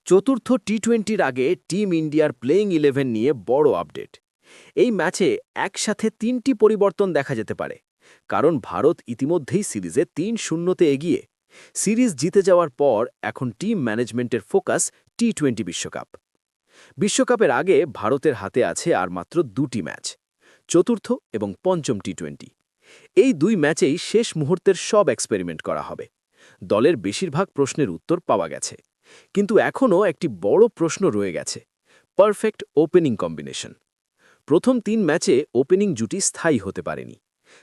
চতুর্থ টি-20-র আগে টিম ইন্ডিয়ার প্লেইং 11 নিয়ে বড় আপডেট। এই ম্যাচে একসাথে 3টি পরিবর্তন দেখা যেতে পারে, কারণ ভারত ইতিমধ্যেই সিরিজে 3-0-তে এগিয়ে। সিরিজ জিতে যাওয়ার পর এখন টিম ম্যানেজমেন্টের ফোকাস টি-20 বিশ্বকাপ। বিশ্বকাপের আগে ভারতের হাতে আছে আর মাত্র 2টি ম্যাচ, চতুর্থ এবং পঞ্চম টি-20। এই দুই ম্যাচেই শেষ মুহূর্তের সব এক্সপেরিমেন্ট করা হবে। দলের বেশিরভাগ প্রশ্নের উত্তর পাওয়া গেছে, কিন্তু এখনও একটি বড় প্রশ্ন রয়ে গেছে: পারফেক্ট ওপেনিং কম্বিনেশন। প্রথম 3 ম্যাচে ওপেনিং জুটি স্থায়ী হতে পারেনি।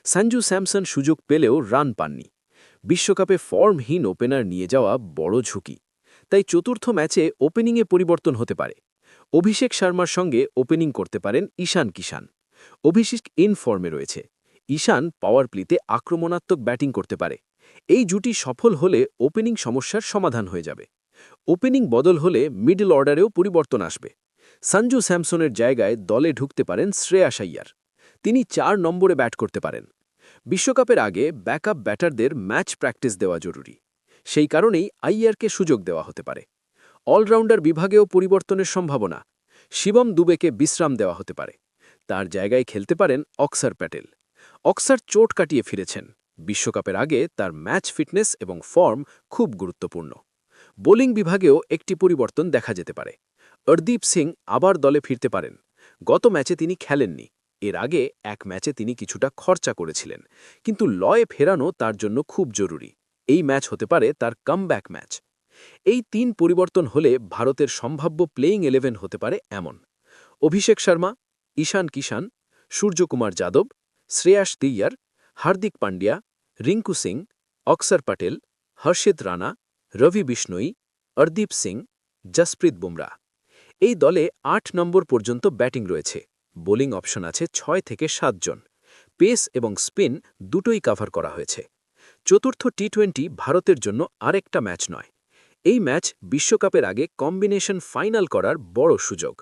সঞ্জু স্যামসন সুযোগ পেলেও রান পাননি। বিশ্বকাপে ফর্মহীন ওপেনার নিয়ে যাওয়া বড় ঝুঁকি। তাই চতুর্থ ম্যাচে ওপেনিংয়ে পরিবর্তন হতে পারে। অভিষেক শর্মার সঙ্গে ওপেনিং করতে পারেন ঈশান কিষান। অভিষেক ইন ফর্মে রয়েছে। ঈশান পাওয়ার প্লেতে আক্রমণাত্মক ব্যাটিং করতে পারে। এই জুটি সফল হলে ওপেনিং সমস্যার সমাধান হয়ে যাবে। ওপেনিং বদল হলে মিডল অর্ডারেও পরিবর্তন আসবে। সঞ্জু স্যামসনের জায়গায় দলে ঢুকতে পারেন শ্রেয়াস আইয়ার। তিনি 4 নম্বরে ব্যাট করতে পারেন। বিশ্বকাপের আগে ব্যাকআপ ব্যাটারদের ম্যাচ প্র্যাকটিস দেওয়া জরুরি। সেই কারণেই আইয়ারকে সুযোগ দেওয়া হতে পারে। অলরাউন্ডার বিভাগেও পরিবর্তনের সম্ভাবনা। শিবম দুবেকে বিশ্রাম দেওয়া হতে পারে। তার জায়গায় খেলতে পারেন অক্সার প্যাটেল। অক্সার চোট কাটিয়ে ফিরেছেন। বিশ্বকাপের আগে তার ম্যাচ ফিটনেস এবং ফর্ম খুব গুরুত্বপূর্ণ। বোলিং বিভাগেও একটি পরিবর্তন দেখা যেতে পারে। অর্দীপ সিং আবার দলে ফিরতে পারেন। গত ম্যাচে তিনি খেলেননি। এর আগে এক ম্যাচে তিনি কিছুটা খরচা করেছিলেন, কিন্তু লয়ে ফেরানো তার জন্য খুব জরুরি। এই ম্যাচ হতে পারে তার কামব্যাক ম্যাচ। এই 3 পরিবর্তন হলে ভারতের সম্ভাব্য প্লেইং 11 হতে পারে এমন: অভিষেক শর্মা, ঈশান কিষান, সূর্যকুমার যাদব, শ্রেয়াস আইয়ার, হার্দিক পান্ডিয়া, রিঙ্কু সিং, অক্সার প্যাটেল, হর্ষিত রানা, রবি বিষ্ণোই, অর্দীপ সিং, জসপ্রীত বুমরা। এই দলে 8 নম্বর পর্যন্ত ব্যাটিং রয়েছে। বোলিং অপশন আছে 6 থেকে 7 জন। পেস এবং স্পিন দুটোই কভার করা হয়েছে। চতুর্থ টি-20 ভারতের জন্য আরেকটা ম্যাচ নয়। এই ম্যাচ বিশ্বকাপের আগে কম্বিনেশন ফাইনাল করার বড় সুযোগ।